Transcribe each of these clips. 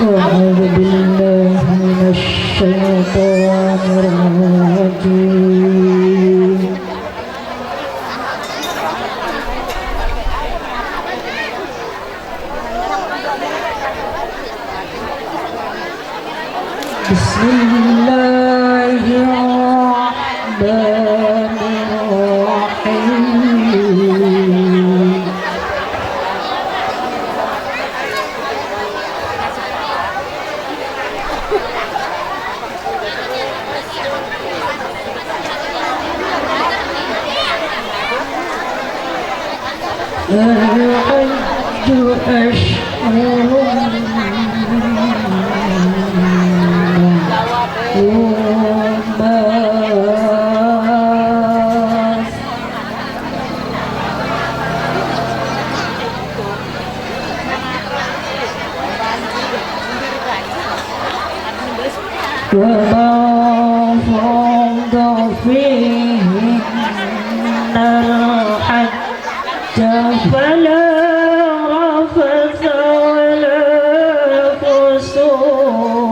أعوذ بالله من الشيطان الرجيم بسم الله الرحمن الرحيم الحج أشهر وما فرض فيهن الحج فلا رفث ولا فسوق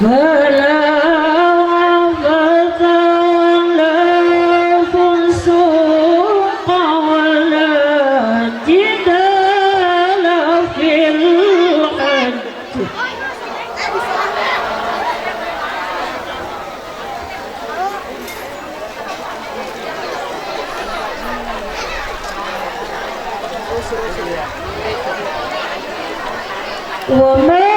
فلا رفث ولا فسوق ولا جدال في الحج وما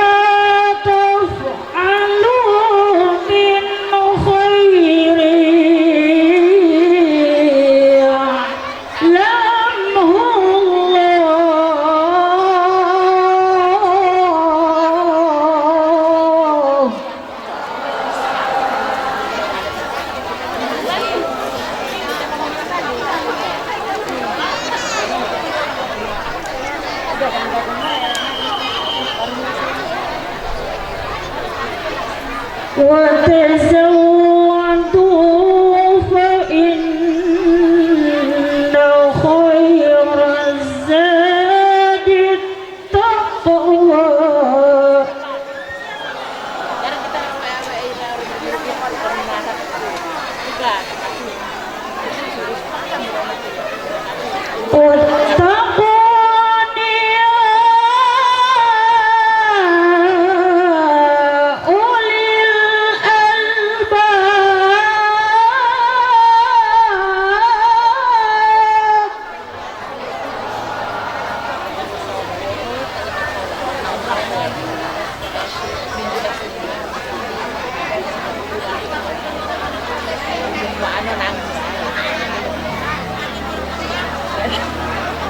وتزودوا فإن خير الزاد التقوى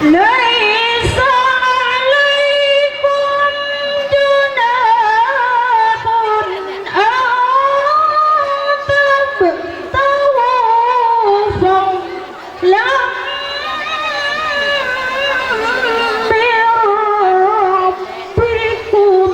ليس عليكم جناح أن تبتغوا فضلا من ربكم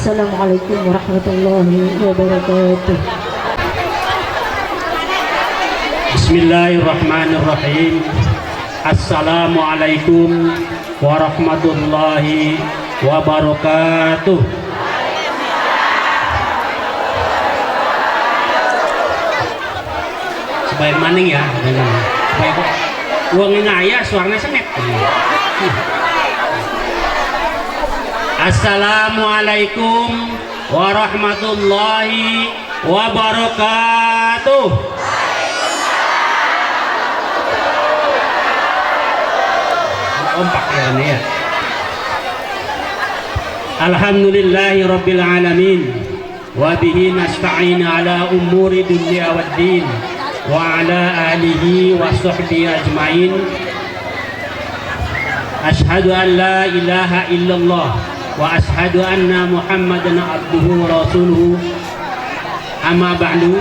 Assalamualaikum warahmatullahi wabarakatuh. Bismillahirrahmanirrahim. Assalamualaikum warahmatullahi wabarakatuh. Sebaik maning ya, sebaik uangnya ngaya, suaranya semet. Assalamualaikum warahmatullahi wabarakatuh. Kompak ya ini ya. Alhamdulillahi rabbil alamin. Wa bihi nasta'in ala umuri dunya waddin. Wa ala alihi wa sahbihi ajmain. Ashhadu an la ilaha illallah wa ashhadu anna Muhammadan abduhu wa rasuluhu. Amma ba'du.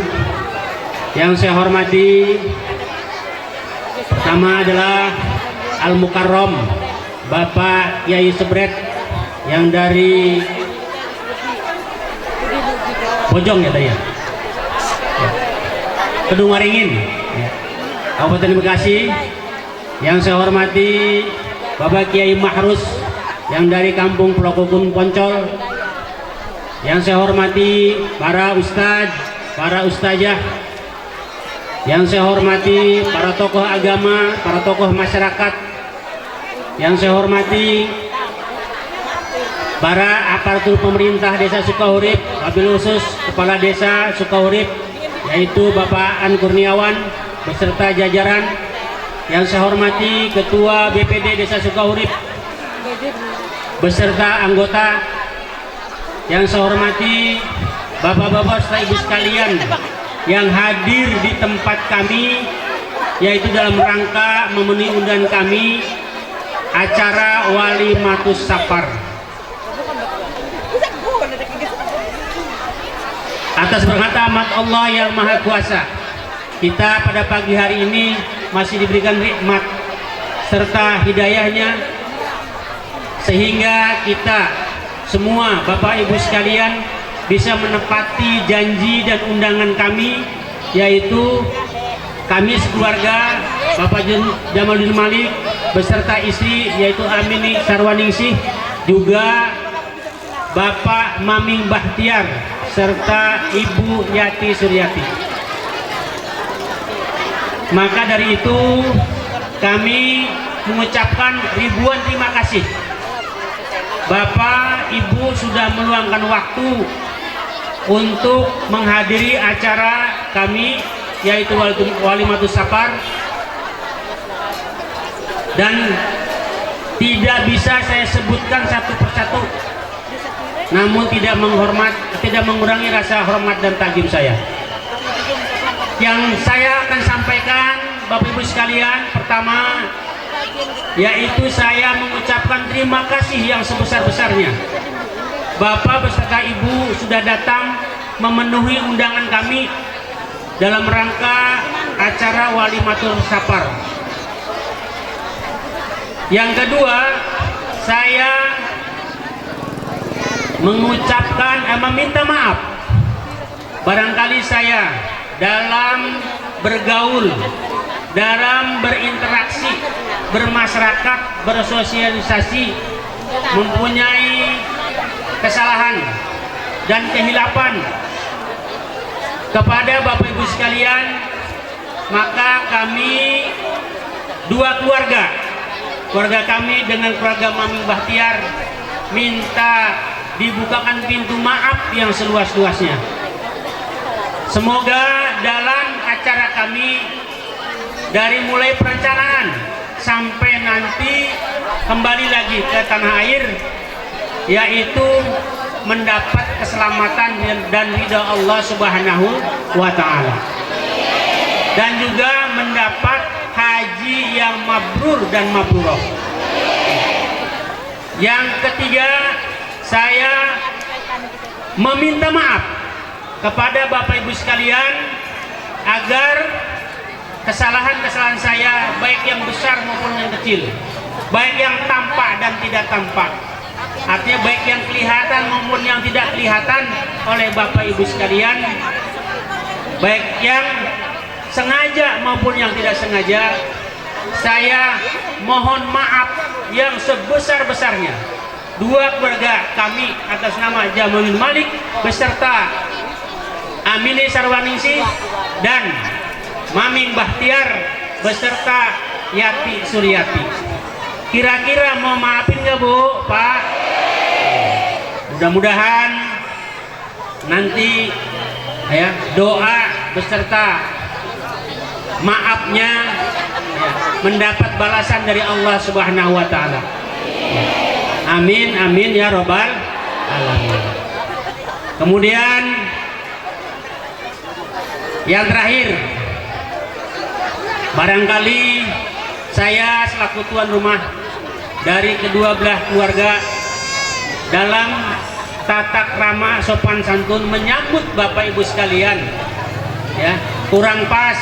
Yang saya hormati, pertama adalah Al-Mukarram Bapak Yai Sebret yang dari Bojong ya tadi ya, Kedung Waringin ya, Kabupaten Bekasi. Yang saya hormati Bapak Kiai Mahrus yang dari Kampung Plokokun Poncol. Yang saya hormati para ustadz, para ustazah. Yang saya hormati para tokoh agama, para tokoh masyarakat. Yang saya hormati para aparatur pemerintah Desa Sukahurip, wabil khusus Kepala Desa Sukahurip yaitu Bapak An Kurniawan beserta jajaran. Yang saya hormati Ketua BPD Desa Sukahurip beserta anggota. Yang saya hormati bapak-bapak serta ibu sekalian yang hadir di tempat kami, yaitu dalam rangka memenuhi undangan kami acara Walimatus Safar. Atas berkat rahmat Allah yang Maha Kuasa, kita pada pagi hari ini masih diberikan nikmat serta hidayahnya, sehingga kita semua Bapak Ibu sekalian bisa menepati janji dan undangan kami, yaitu kami sekeluarga Bapak Jamaluddin Malik beserta istri yaitu Amini Sarwaningsih, juga Bapak Maming Bahtiar serta Ibu Yati Suryati. Maka dari itu kami mengucapkan ribuan terima kasih. Bapak Ibu sudah meluangkan waktu untuk menghadiri acara kami yaitu Walimatus Safar, dan tidak bisa saya sebutkan satu persatu, namun tidak mengurangi rasa hormat dan takjub saya. Yang saya akan sampaikan Bapak Ibu sekalian, pertama yaitu saya mengucapkan terima kasih yang sebesar-besarnya. Bapak beserta Ibu sudah datang memenuhi undangan kami dalam rangka acara Walimatul Safar. Yang kedua, saya meminta maaf barangkali saya dalam bergaul, dalam berinteraksi, bermasyarakat, bersosialisasi mempunyai kesalahan dan kehilapan kepada Bapak Ibu sekalian, maka kami dua keluarga kami dengan keluarga Mami Bahtiar minta dibukakan pintu maaf yang seluas-luasnya. Semoga dalam acara kami dari mulai perencanaan sampai nanti kembali lagi ke tanah air, yaitu mendapat keselamatan dan ridha Allah Subhanahu wa Ta'ala, dan juga mendapat haji yang mabrur dan mabrurah. Yang ketiga, saya meminta maaf kepada Bapak Ibu sekalian agar kesalahan-kesalahan saya, baik yang besar maupun yang kecil, baik yang tampak dan tidak tampak, artinya baik yang kelihatan maupun yang tidak kelihatan oleh Bapak Ibu sekalian, baik yang sengaja maupun yang tidak sengaja, saya mohon maaf yang sebesar-besarnya dua keluarga kami atas nama Jamaludin Malik beserta Amini Sarwaningsih dan Maming Bahtiar beserta Yati Suryati. Kira-kira mau maafin nggak Bu, Pak? Mudah-mudahan nanti ya doa beserta maafnya ya, mendapat balasan dari Allah Subhanahu wa Ta'ala. Amin amin ya robbal alamin. Kemudian yang terakhir, barangkali saya selaku tuan rumah dari kedua belah keluarga dalam tata krama sopan santun menyambut Bapak Ibu sekalian ya kurang pas,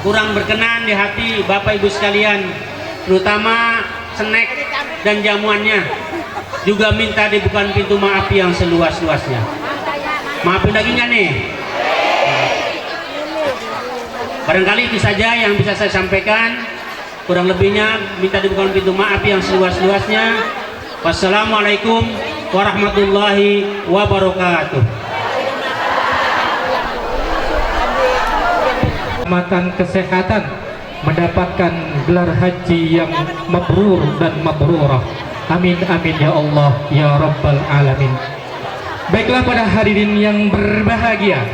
kurang berkenan di hati Bapak Ibu sekalian, terutama snack dan jamuannya, juga minta dibukakan pintu maaf yang seluas-luasnya. Maafin dagingnya nih. Barangkali itu saja yang bisa saya sampaikan. Kurang lebihnya minta dibukakan pintu maaf yang seluas-luasnya. Wassalamualaikum warahmatullahi wabarakatuh. Kesehatan, mendapatkan gelar haji yang mabrur dan mabrurah. Amin amin ya Allah ya rabbal alamin. Baiklah pada hadirin yang berbahagia,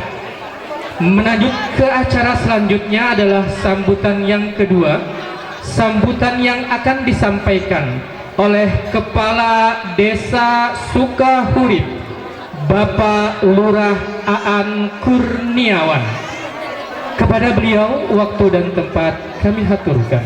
melanjut ke acara selanjutnya adalah sambutan yang kedua, sambutan yang akan disampaikan oleh Kepala Desa Sukahurib, Bapak Lurah Aan Kurniawan. Kepada beliau waktu dan tempat kami haturkan.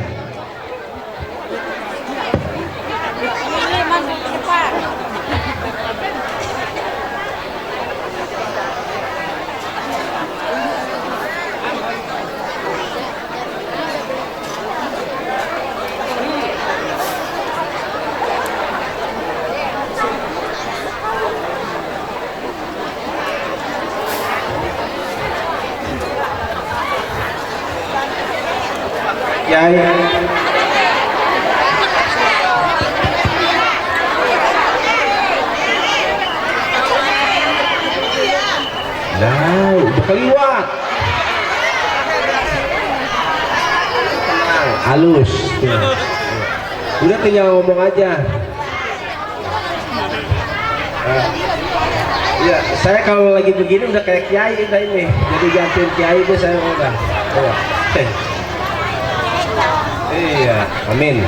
Kiai nah udah keliwat tenang halus ya. Udah tinggal ngomong aja. Ya saya kalau lagi begini udah kayak kiai udah ini, jadi gantiin kiai deh saya udah. Iya, amin.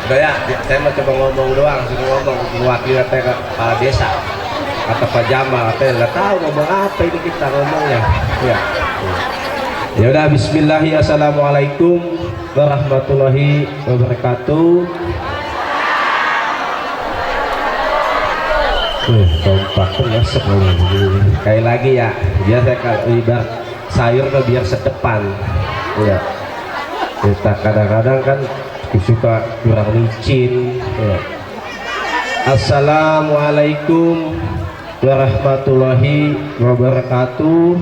Udah ya, saya mau coba ngomong doang, suruh ngomong mewakili kepala desa atau Pak Jamal, apa nggak tahu ngomong apa ini kita ngomongnya. Ya. Ya udah, Bismillahirrahmanirrahim. Assalamualaikum warahmatullahi wabarakatuh. Tompaknya sekali. Sekali lagi ya, biasa kalau ibarat sayur kan biar sedepan. Ya. Kita kadang-kadang kan suka kurang licin ya. Assalamualaikum warahmatullahi wabarakatuh.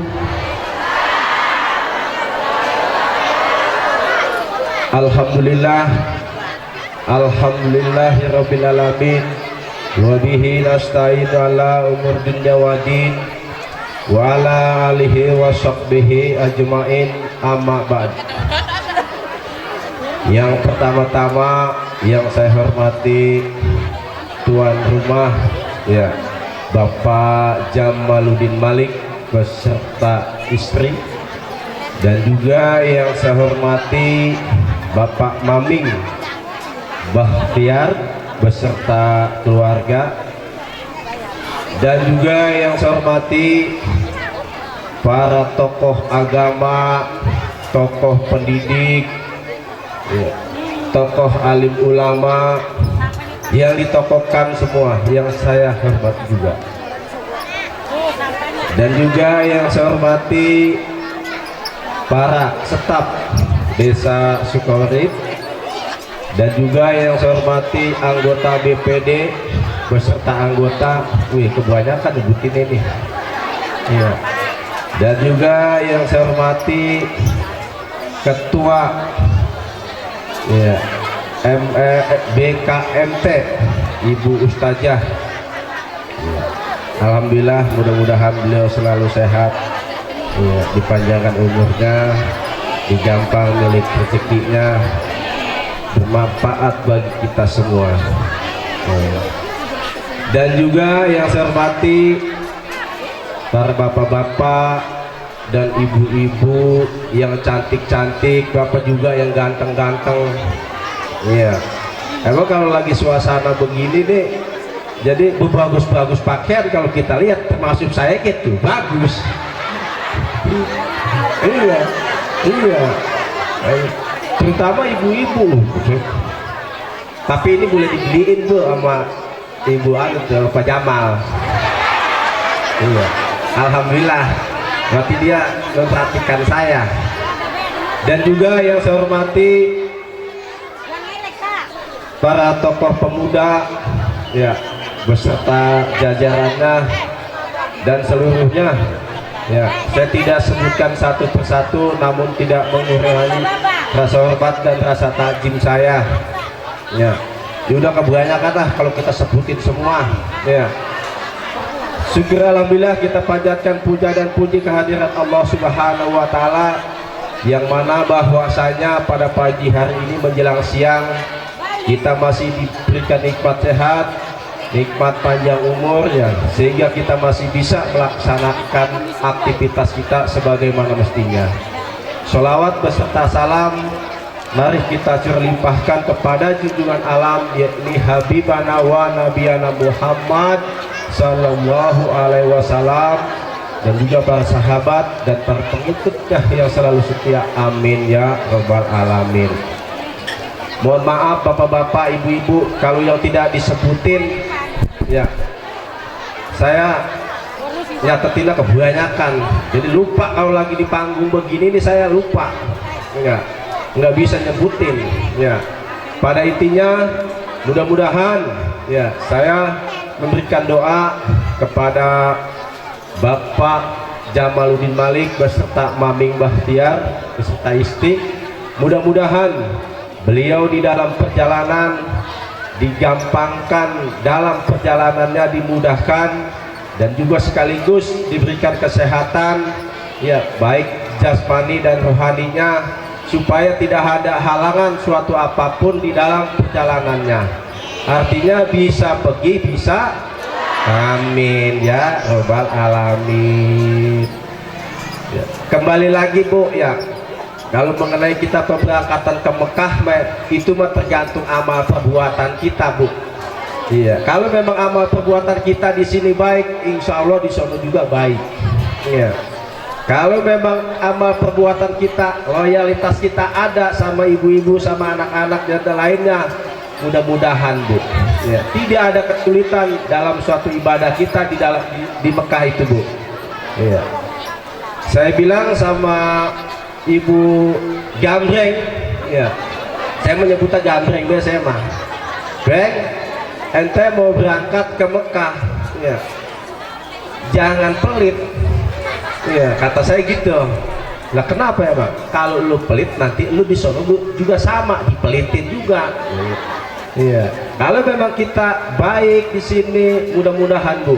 Alhamdulillah, alhamdulillahirabbil alamin, wa bihi nasta'inu ala umur dunya waddin, wa ala alihi wa sahbihi ajmain, amma ba'd. Yang pertama-tama yang saya hormati tuan rumah, ya, Bapak Jamaluddin Malik beserta istri, dan juga yang saya hormati Bapak Maming Bahtiar beserta keluarga, dan juga yang saya hormati para tokoh agama, tokoh pendidik, ya, tokoh alim ulama yang ditokohkan semua, yang saya hormati juga. Dan juga yang saya hormati para staf Desa Sukaurip, dan juga yang saya hormati anggota BPD beserta anggota, kebanyakan nyebutin ini, ya. Dan juga yang saya hormati ketua, ya, BKMT Ibu Ustazah, ya. Alhamdulillah, mudah-mudahan beliau selalu sehat, ya, dipanjangkan umurnya, digampang milik rezekinya, bermanfaat bagi kita semua, ya. Dan juga yang saya hormati para bapak-bapak dan ibu-ibu yang cantik-cantik, bapak juga yang ganteng-ganteng, iya. Emang kalau lagi suasana begini nih, jadi bagus-bagus pakaian kalau kita lihat, termasuk saya gitu, bagus. Iya, iya. Terutama ibu-ibu. Tapi ini boleh dibeliin tuh sama ibu tuh, Pak Jamal. Iya. Alhamdulillah, berarti dia memperhatikan saya. Dan juga yang saya hormati para tokoh pemuda, ya, beserta jajarannya dan seluruhnya, ya. Saya tidak sebutkan satu persatu, namun tidak mengurangi rasa hormat dan rasa takjim saya, ya. Udah kebanyakan lah kalau kita sebutin semua, ya. Syukur alhamdulillah, kita panjatkan puja dan puji kehadirat Allah Subhanahu wa Ta'ala, yang mana bahwasanya pada pagi hari ini menjelang siang kita masih diberikan nikmat sehat, nikmat panjang umur, ya, sehingga kita masih bisa melaksanakan aktivitas kita sebagaimana mestinya. Sholawat beserta salam mari kita curlimpahkan kepada junjungan alam, yakni Habibana wa Nabiyana Muhammad Sallallahu Alaihi Wasallam, dan juga para sahabat dan para pengikutnya yang selalu setia, amin ya rabbal alamin. Mohon maaf bapak-bapak, ibu-ibu, kalau yang tidak disebutin, ya, saya nyatetinnya kebanyakan, jadi lupa. Kalau lagi di panggung begini nih saya lupa, nggak bisa nyebutin, ya. Pada intinya mudah-mudahan, ya, saya memberikan doa kepada Bapak Jamaluddin Malik beserta Maming Bahtiar beserta istri, mudah-mudahan beliau di dalam perjalanan digampangkan, dalam perjalanannya dimudahkan, dan juga sekaligus diberikan kesehatan, ya, baik jasmani dan rohaninya, supaya tidak ada halangan suatu apapun di dalam perjalanannya. Artinya bisa pergi, bisa, amin ya rabbal alamin, ya. Kembali lagi Bu, ya, kalau mengenai kita pemberangkatan ke Mekah, itu mah tergantung amal perbuatan kita, Bu. Iya, kalau memang amal perbuatan kita di sini baik, insya Allah di sana juga baik. Iya. Kalau memang amal perbuatan kita, loyalitas kita ada sama ibu-ibu, sama anak-anak dan lainnya, mudah-mudahan Bu, ya, tidak ada kesulitan dalam suatu ibadah kita di Mekah itu, Bu. Iya. Saya bilang sama Ibu Gambreng, ya, saya menyebutnya Gambreng biasanya mah, Breng, ente mau berangkat ke Mekah, ya, jangan pelit, ya, kata saya gitu. Lah kenapa ya bang? Kalau lu pelit nanti lu di sono juga sama dipelitin juga. Iya. Kalau memang kita baik di sini, mudah-mudahan bu,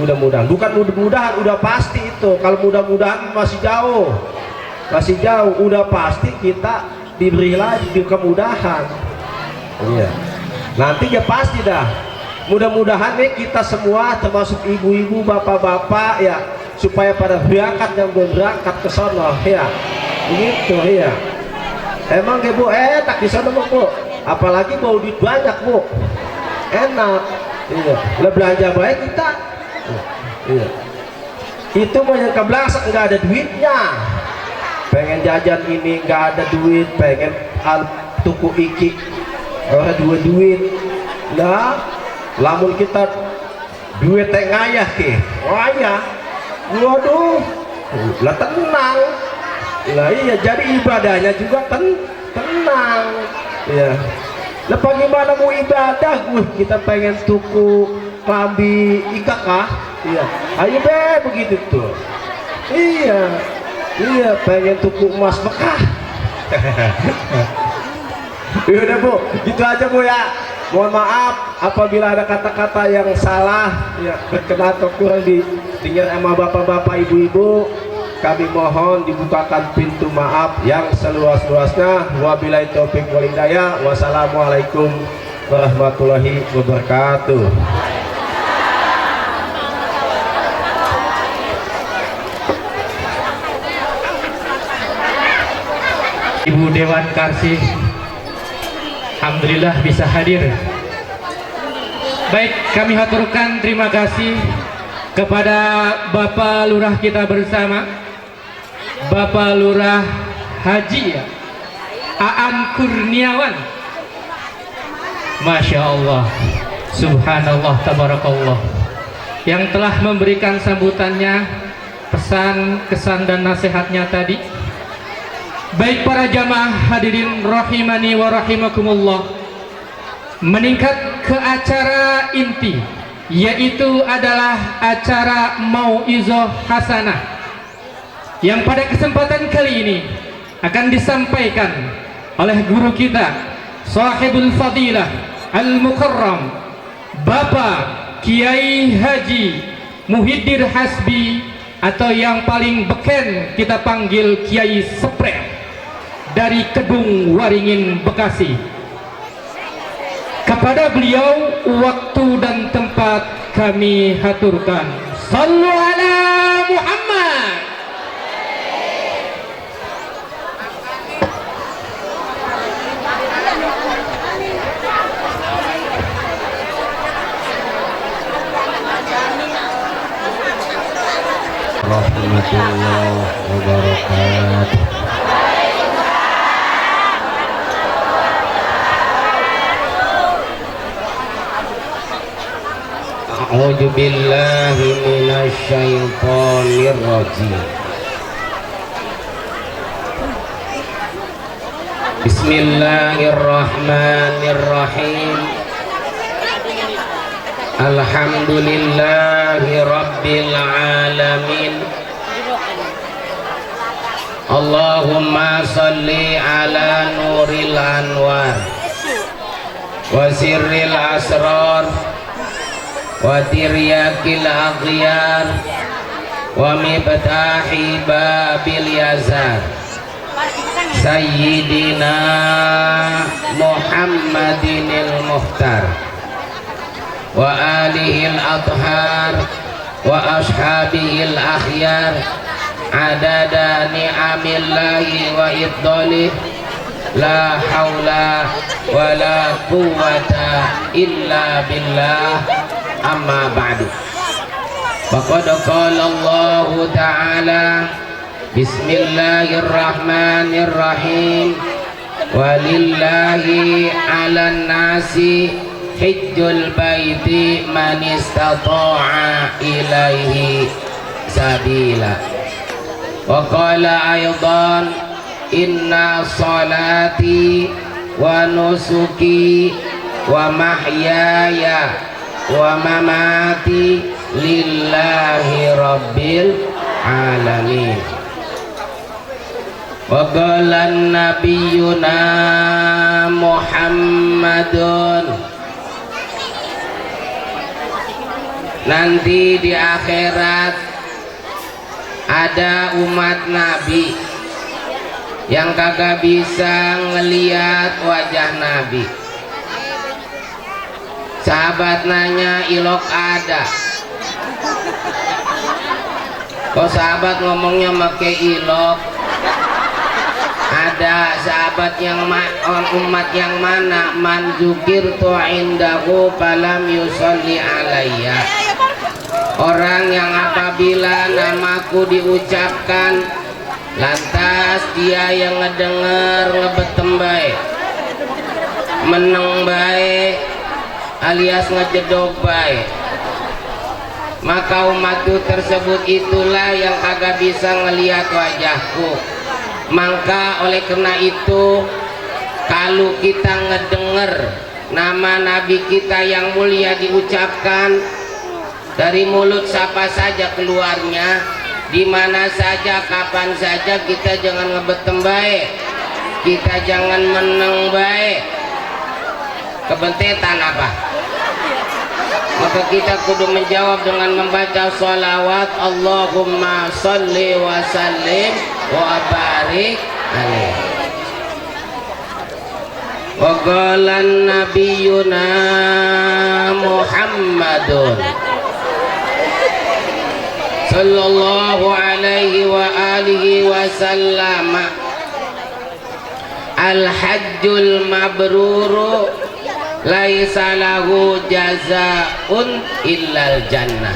mudah-mudahan, bukan mudah-mudahan, udah pasti itu. Kalau mudah-mudahan masih jauh, udah pasti kita diberi lagi kemudahan. Iya. Nanti ya pasti dah. Mudah-mudahan nih kita semua termasuk ibu-ibu, bapak-bapak ya, supaya pada berangkat yang belum berangkat ke sono ya, begitu ya. Emang ya bu, tak di sono bu, apalagi mau duit banyak bu, enak, iya. Lah belanja baik kita, iya. Itu banyak kebelasan nggak ada duitnya, pengen jajan ini nggak ada duit, pengen tuku iki, orang dua duit, lah, lamun kita duit teh ngayah ke, wah ya. Waduh, lah tenang, lah iya, jadi ibadahnya juga tenang, ya. Lah bagaimana mau ibadah, kita pengen tuku klambi ikak kah, iya, ayo be begitu tuh, iya, pengen tuku emas Mekah. Yaudah bu, gitu aja bu ya. Mohon maaf apabila ada kata-kata yang salah, ya, berkenan atau kurang didengar sama bapak-bapak, ibu-ibu, kami mohon dibukakan pintu maaf yang seluas-luasnya. Wabillahi taufik wal hidayah. Wassalamualaikum warahmatullahi wabarakatuh. Ibu Dewan Karsih, alhamdulillah bisa hadir. Baik, kami haturkan terima kasih kepada Bapak Lurah kita bersama, Bapak Lurah Haji Aan Kurniawan. Masya Allah, subhanallah, tabarakallah, yang telah memberikan sambutannya, pesan, kesan dan nasihatnya tadi. Baik para jamaah hadirin rahimani wa rahimakumullah, meningkat ke acara inti, yaitu adalah acara Mau'izah Hasanah, yang pada kesempatan kali ini akan disampaikan oleh guru kita, sahibul fadilah al-mukarram, Bapak Kiai Haji Muhyiddin Hasbi, atau yang paling beken kita panggil Kiai Sprek, dari Kedung Waringin, Bekasi. Kepada beliau waktu dan tempat kami haturkan. Sallu ala Muhammad. Rahmatullah wabarakatuh. A'udzu billahi minasy syaithanir rajim. Bismillahirrahmanirrahim. Alhamdulillahi rabbil alamin. Allahumma salli ala nuril anwar wa sirril asrar wa tiryakil aghyar wa mibtahi babil yazar Sayyidina Muhammadinil Muhtar wa alihil athhar wa ashabihil akhyar adada ni'amillahi wa iddalih la hawla wa la quwwata illa billah. Amma ba'du. Faqad qala Allah ta'ala Bismillahirrahmanirrahim walillahi 'alan nasi hajjul baiti man istata'a ilaihi sabila. Wa qala aydan inna salati wa nusuki wa mahyaya wa mamati lillahi rabbil alamin. Wa qala nabiyyuna Muhammadun, nanti di akhirat ada umat Nabi yang kagak bisa ngeliat wajah Nabi. Sahabat nanya, ilok ada? Kok sahabat ngomongnya make ilok? Ada. Sahabat yang umat yang mana? Man dzukirtu indahu falam yusolli alayya. Orang yang apabila namaku diucapkan lantas dia yang ngedenger ngebetem baik, meneng baik alias ngejedok baik, maka umatku tersebut itulah yang kagak bisa ngelihat wajahku. Maka oleh karena itu, kalau kita ngedenger nama Nabi kita yang mulia diucapkan dari mulut siapa saja keluarnya, di mana saja, kapan saja, kita jangan ngebetem baik, kita jangan meneng baik, kebentetan apa? Maka kita kudu menjawab dengan membaca sholawat Allahumma sholli wa sallim wa barik alaihi. Wa qala nabiyyuna Muhammadun sallallahu alaihi wa alihi wa sallam, al-hajjul mabruru laisa lahu jazaa'un illal jannah.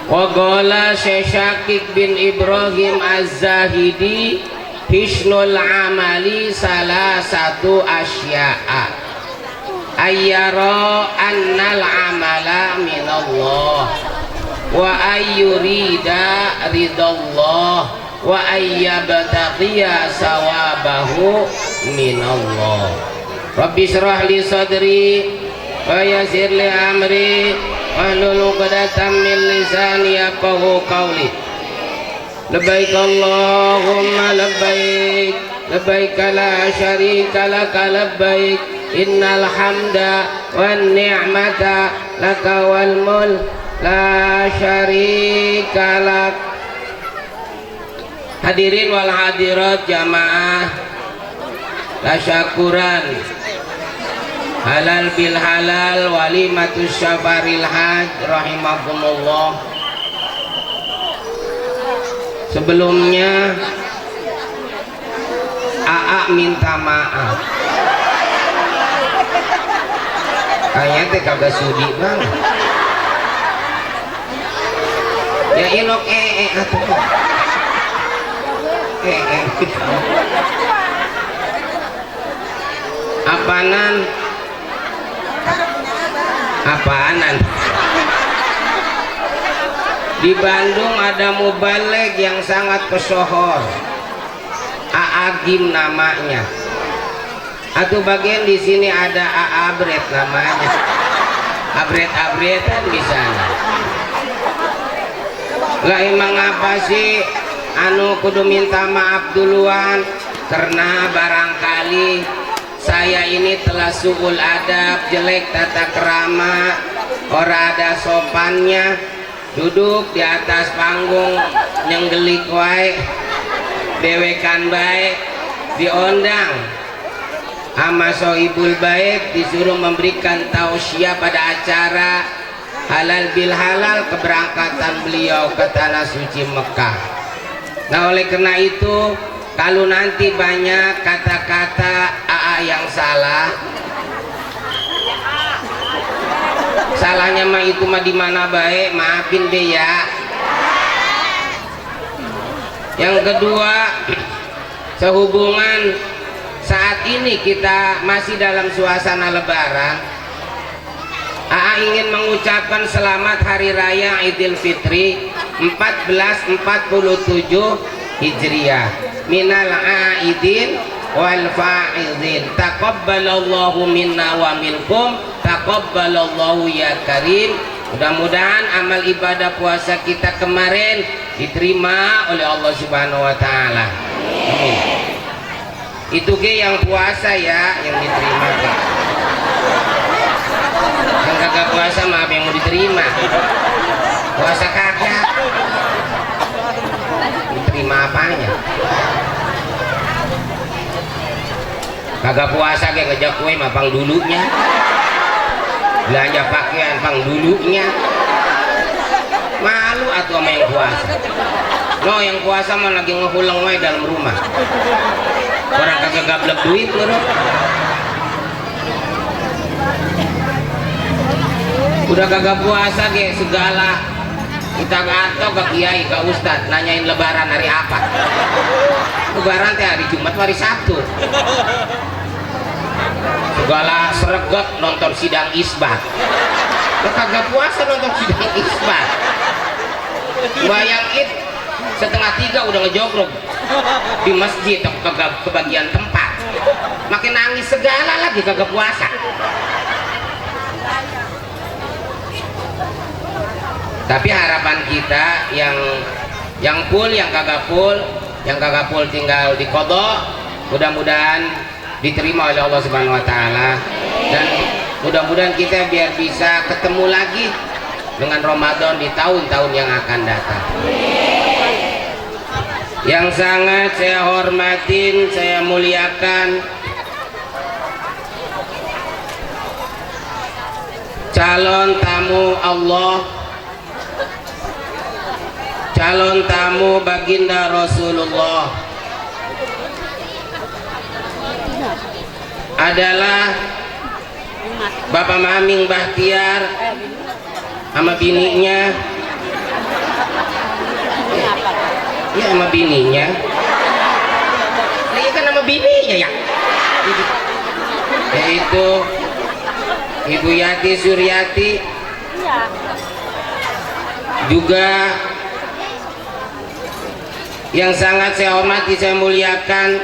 Wa qala Syekh bin Ibrahim Az-Zahidi, hisnul amali salah satu asya'a, ayyara annal amala minallah wa ayyurida ridallah wa ayyabtaqiya sawabahu minallah. Rabbi syrah li sadri wa yassir li amri wahlul 'uqdatam min lisani yafqahu qawli. Labbaik Allahumma labbaik, labbaik la syarika laka labbaik, innal hamda wan ni'mata laka wal mulk la syarika lak. Hadirin wal hadirat jamaah tasyakuran halal bil halal walimatus syafaril haj rahimakumullah. Sebelumnya AA minta maaf, kayaknya teh kagak sudi banget ya, ilok atuh apaanan. Di Bandung ada mubaleg yang sangat pesohor, Aagim namanya. Atau bagian di sini ada Aabret namanya, abret-abretan di sana. Lah emang apa sih anu kudu minta maaf duluan? Karena barangkali saya ini telah suul adab, jelek tata kerama, ora ada sopannya, duduk di atas panggung nyenggelik wae, dewekan baik, diondang ama sohibul baik, disuruh memberikan tausiah pada acara halal bil halal keberangkatan beliau ke tanah suci Mekah. Nah oleh karena itu, kalau nanti banyak kata-kata AA yang salah, salahnya mah itu mah di mana baik, maafin deh ya. Yang kedua, sehubungan saat ini kita masih dalam suasana lebaran, AA ingin mengucapkan selamat Hari Raya Idul Fitri 1447 Hijriah. Minal aidin wal fa'idhin. Taqabbalallahu minna wa minkum. Taqabbalallahu ya karim. Mudah-mudahan amal ibadah puasa kita kemarin diterima oleh Allah Subhanahu wa taala. Amin. Itu ge yang puasa ya yang diterima ge. Yang kagak puasa maaf yang mau diterima. Puasa kagak. Diterima apanya? Kagak puasa ge ngejak kue mah pang dulunya. Belanja pakaian pang dulunya. Malu atuh sama yang puasa. No yang puasa mah lagi ngehulang wae dalam rumah. Orang kagak gablek duit lho. Udah kagak puasa ge segala kita ngantok ke kiai ke ustad nanyain lebaran hari apa. Lebaran teh hari Jumat hari Sabtu. Segala sreget nonton sidang isbat. Lo kagak puasa nonton sidang isbat. Bayangin setengah 3 udah ngejogrok di masjid kagak kebagian tempat. Makin nangis segala lagi kagak puasa. Tapi harapan kita yang full, yang kagak full tinggal dikodok. Mudah-mudahan diterima oleh Allah Subhanahu wa taala dan mudah-mudahan kita biar bisa ketemu lagi dengan Ramadan di tahun-tahun yang akan datang. Yang sangat saya hormatin, saya muliakan calon tamu Allah, calon tamu baginda Rasulullah adalah Bapak Maming Bahtiar sama bininya. Ya sama bininya. Ini kan sama bininya ya. Yaitu Ibu Yati Suryati. Juga yang sangat saya hormati, saya muliakan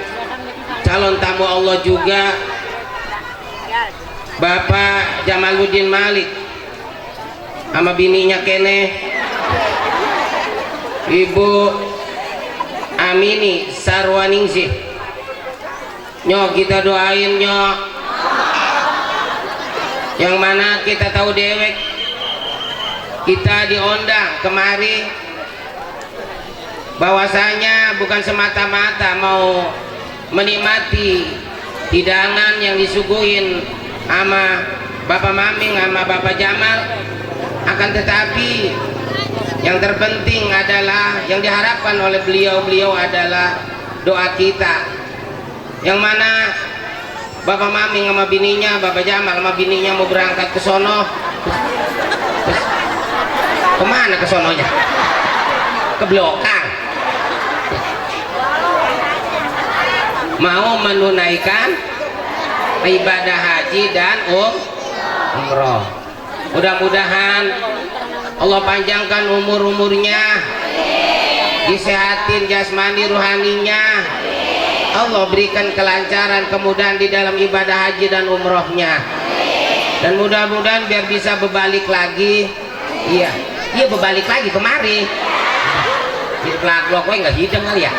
calon tamu Allah juga Bapak Jamaluddin Malik sama bininya kene Ibu Amini Sarwaningsih. Nyok kita doain nyok, yang mana kita tahu dewek kita diundang kemari bahwasanya bukan semata-mata mau menikmati hidangan yang disuguhin sama Bapak Maming sama Bapak Jamal, akan tetapi yang terpenting adalah yang diharapkan oleh beliau adalah doa kita, yang mana Bapak Maming sama bininya, Bapak Jamal sama bininya mau berangkat ke sono. Kemana ke sononya? Ke Blokang. Mau menunaikan ibadah haji dan umroh. Mudah-mudahan Allah panjangkan umur-umurnya, disehatin jasmani rohaninya, Allah berikan kelancaran kemudahan di dalam ibadah haji dan umrohnya, dan mudah-mudahan biar bisa berbalik lagi. Iya berbalik lagi kemari. Jadi pelak-pelak gue nggak hidang kali ya.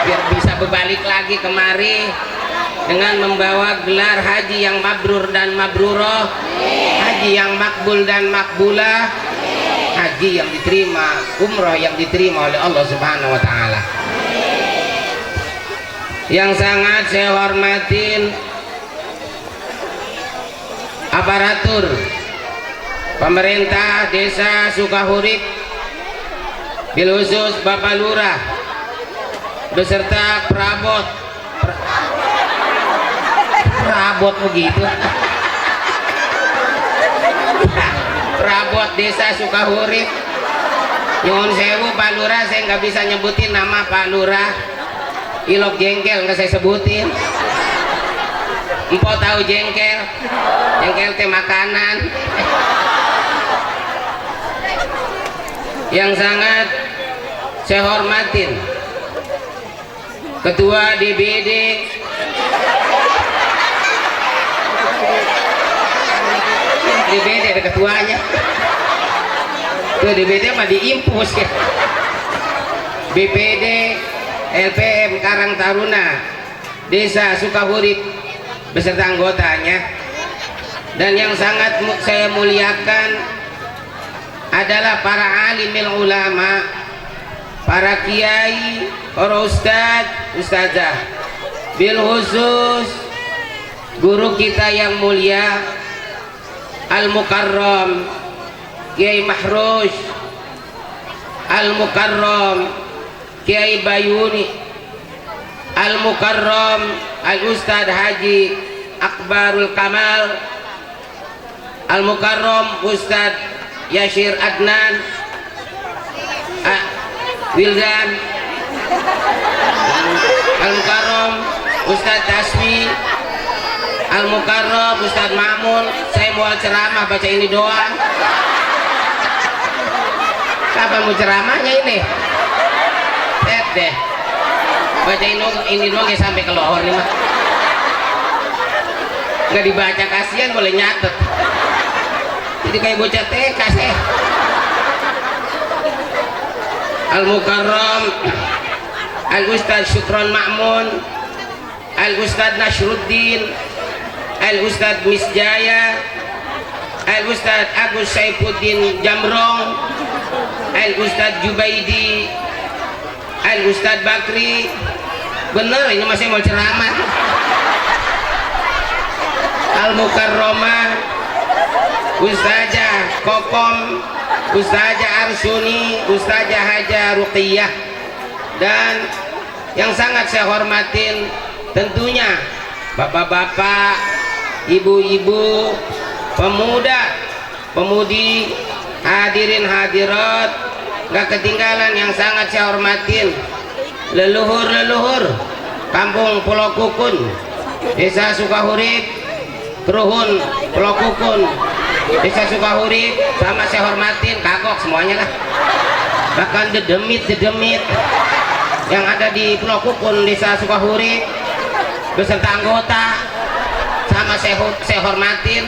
Biar bisa berbalik lagi kemari dengan membawa gelar haji yang mabrur dan mabruroh, haji yang makbul dan makbulah, haji yang diterima, umroh yang diterima oleh Allah Subhanahu wa taala. Yang sangat saya hormatin aparatur pemerintah Desa Sukahurip, bil khusus Bapak Lurah beserta perabot begitu perabot Desa Sukahurip. Nyuwun sewu Pak Lurah, saya nggak bisa nyebutin nama Pak Lurah, ilok jengkel nggak saya sebutin. Empok tahu jengkel teh makanan. Yang sangat saya hormatin Ketua DBD DBD ada ketuanya. Tuh DBD mah diimpus ya. BPD LPM Karang Taruna Desa Sukahurip beserta anggotanya. Dan yang sangat saya muliakan adalah para alimil ulama, para kiai, para ustadz, ustazah, bil khusus guru kita yang mulia Al-Mukarram Kiai Mahrush, Al-Mukarram Kiai Bayuni, Al-Mukarram Al-Ustadz Haji Akbarul Kamal, Al-Mukarram Ustadz Yashir Adnan, Wildan, Al-Mukarram Ustadz Tasmi, Al-Mukarram Ustadz Mamun. Saya mau ceramah baca ini doang. Kapan mau ceramahnya ini? Tet deh. Baca ini doang ya sampai ke lohor nih mah. Nggak dibaca kasihan boleh nyatet. Jadi kayak bocah TK sih. Al-Mukarram Al-Ustadz Syukron Ma'mun, Al-Ustadz Nasruddin, Al-Ustadz Misjaya, Al-Ustadz Agus Saifuddin Jamrong, Al-Ustadz Jubaidi, Al-Ustadz Bakri. Bener ini masih mau ceramah. Al-Mukarramah Ustazah Kokom, Ustazah Arsuni, Ustazah Haja Ruqiyah. Dan yang sangat saya hormatin tentunya bapak-bapak, ibu-ibu, pemuda, pemudi, hadirin hadirat, gak ketinggalan yang sangat saya hormatin leluhur-leluhur Kampung Pulau Kukun, Desa Sukahurip, Keruhun Pulau Kukun, Desa Sukahurip, sama saya hormatin kagok semuanya lah, bahkan dedemit yang ada di Pulau Kukun, Desa Sukahurip beserta anggota sama saya hormatin.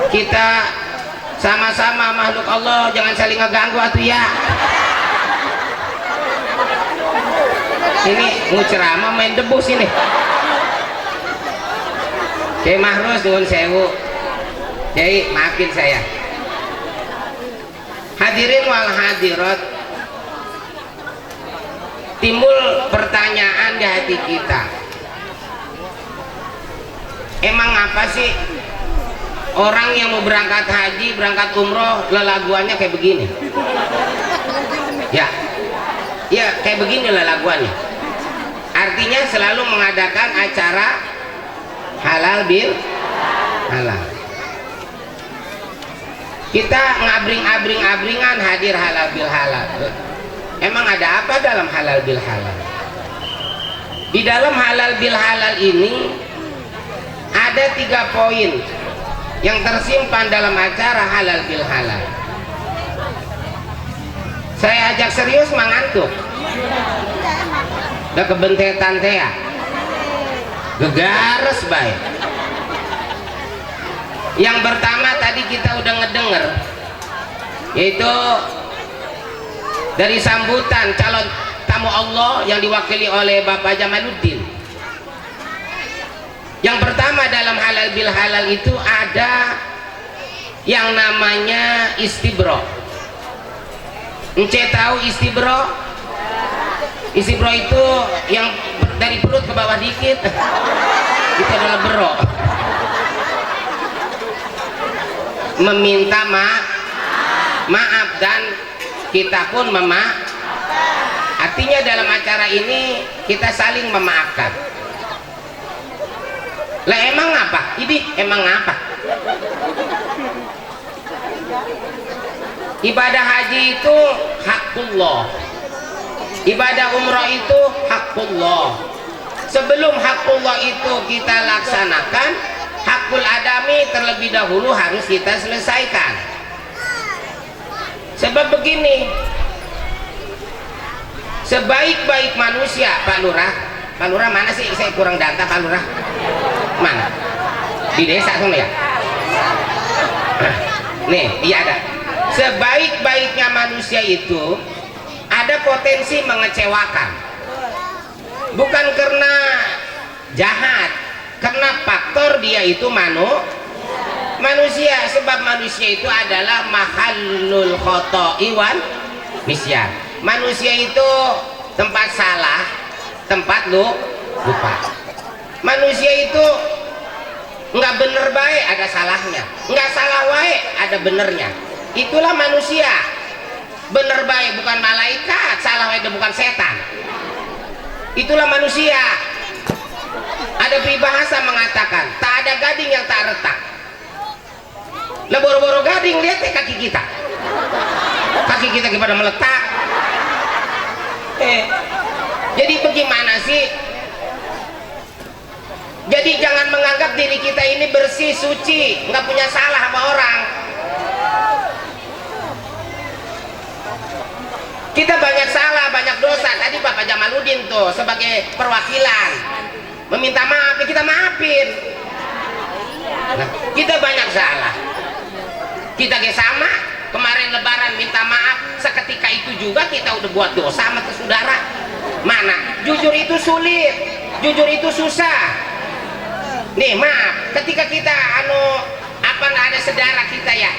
Kita sama-sama makhluk Allah, jangan saling ngeganggu atuh ya. Ini mau ceramah main debus ini. Kiai Mahrus nuwun sewu. Kiai maafin saya. Hadirin wal hadirat, timbul pertanyaan di hati kita. Emang apa sih orang yang mau berangkat haji, berangkat umroh, lelaguannya kayak begini? Ya kayak begini lelaguannya. Artinya selalu mengadakan acara halal bil halal. Kita ngabring-abringan hadir halal bil halal. Emang ada apa dalam halal bil halal? Di dalam halal bil halal ini ada 3 poin yang tersimpan dalam acara halal bil halal. Saya ajak serius mengantuk. Udah kebentetan teh ya. Gegares baik. Yang pertama tadi kita udah ngedenger, yaitu dari sambutan calon tamu Allah yang diwakili oleh Bapak Jamaluddin. Yang pertama dalam halal bil halal itu ada yang namanya istibro. Ence tahu istibro? Istibro itu yang dari perut ke bawah dikit. Itu adalah bro. Meminta maaf dan kita pun artinya dalam acara ini kita saling memaafkan. Lah emang apa? Ini emang apa? Ibadah haji itu hakullah, ibadah umrah itu hakullah. Sebelum hakullah itu kita laksanakan, hakul adami terlebih dahulu harus kita selesaikan. Sebab begini, sebaik-baik manusia, Pak Lurah mana sih? Saya kurang data Pak Lurah. Mana? Di desa sana ya? Nih, iya ada. Sebaik-baiknya manusia itu ada potensi mengecewakan. Bukan karena jahat, karena faktor dia itu manusia. Sebab manusia itu adalah mahallul khoto'i wan nisyan. Manusia itu tempat salah, tempat lupa. Manusia itu nggak bener baik, ada salahnya. Nggak salah baik, ada benernya. Itulah manusia. Bener baik bukan malaikat, salah baik bukan setan. Itulah manusia. Ada peribahasa mengatakan, tak ada gading yang tak retak. Lah boro-boro gading, lihat deh kaki kita. Kaki kita pada meletak. Jadi bagaimana sih? Jadi jangan menganggap diri kita ini bersih, suci, nggak punya salah sama orang. Kita banyak salah, banyak dosa. Tadi Bapak Jamaluddin tuh sebagai perwakilan meminta maaf, ya kita maafin. Nah, kita banyak salah. Kita sama, kemarin lebaran minta maaf, seketika itu juga kita udah buat dosa sama ke saudara. Mana? Jujur itu sulit, jujur itu susah. Nih maaf, ketika kita ada saudara kita ya,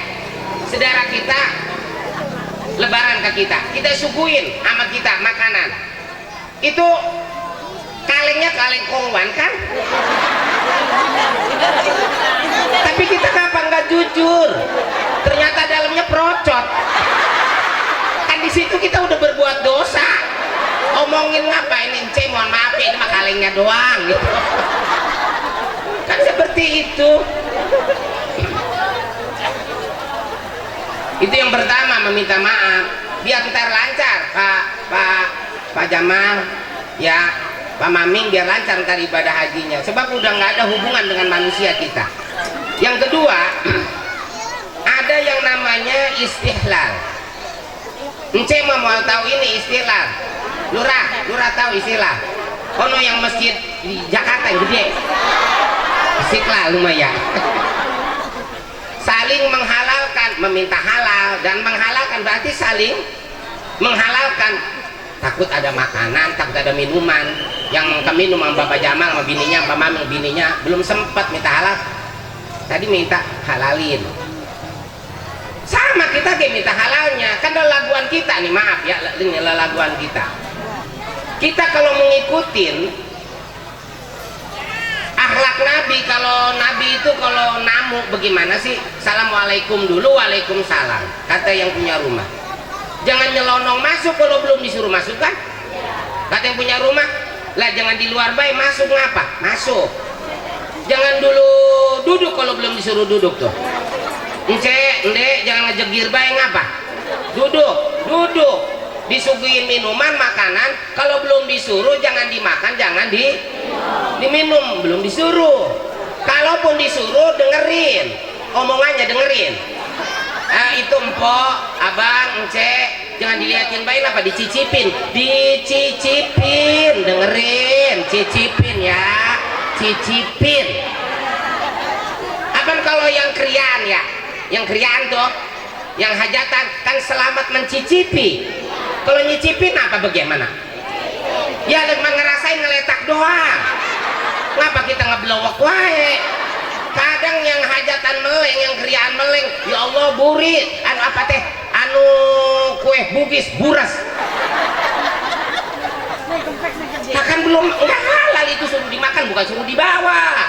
saudara kita lebaran ke kita suguhin sama kita makanan, itu kalengnya kaleng kongwan kan? Tapi kita kapan nggak jujur? Ternyata dalamnya procot. Kan di situ kita udah berbuat dosa. Omongin ngapain ini? Mohon maaf ya, ini mah kalengnya doang gitu. Kan seperti itu. Itu yang pertama, meminta maaf. Biar ntar lancar Pak Jamal ya, Pak Maming, biar lancar ntar ibadah hajinya. Sebab udah nggak ada hubungan dengan manusia kita. Yang kedua, ada yang namanya istihlal. Ence mau tahu ini istihlal. Lurah tahu istihlal? Ono yang masjid di Jakarta yang gede, Istiqlal lumayan. Saling menghalalkan, meminta halal dan menghalalkan berarti saling menghalalkan. Takut ada makanan, takut ada minuman yang keminum sama Bapak Jamal sama bininya, Pak Maming bininya belum sempat minta halal. Tadi minta halalin. Sama kita kayak minta halalnya, kan lelaguan kita nih, maaf ya, ini lelaguan kita. Kita kalau mengikutin akhlak Nabi, kalau Nabi itu kalau namu bagaimana sih? Assalamualaikum dulu, waalaikumsalam, kata yang punya rumah. Jangan nyelonong masuk kalau belum disuruh masuk kan? Kata yang punya rumah, lah jangan di luar baik, masuk ngapa? Masuk. Jangan dulu duduk kalau belum disuruh duduk tuh. Ndek, jangan ngejegir baik ngapa? Duduk. Disuguhin minuman, makanan, kalau belum disuruh jangan dimakan, jangan diminum, belum disuruh. Kalaupun disuruh dengerin, omongannya dengerin. Itu empok, abang, jangan dilihatin baik apa, dicicipin, dengerin, cicipin ya, cicipin. Abang kalau yang krian ya, yang krian tuh, yang hajatan kan selamat mencicipi. Kalau nyicipin apa bagaimana? Ya cuma ngerasain ngeletak doang. Ngapa kita ngeblowok wae? Kadang yang hajatan meleng, yang kriaan meleng, ya Allah burit, kue bugis buras. Nah, kan belum enggak halal itu, suruh dimakan bukan suruh dibawa.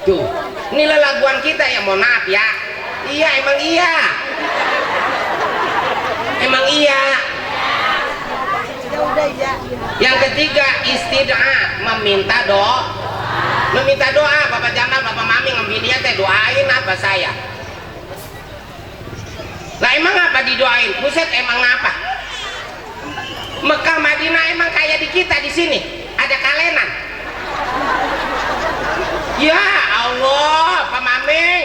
Tuh, ini lelaguan kita ya, mohon maaf ya. Iya, emang iya. Yang ketiga istid'a, meminta doa. Bapak Jamal, Bapak Maming ngembininya teh doain apa saya? Lah emang apa didoain? Buset, emang apa? Mekah Madinah emang kayak di kita di sini ada kalenan. Ya Allah, Pak Maming,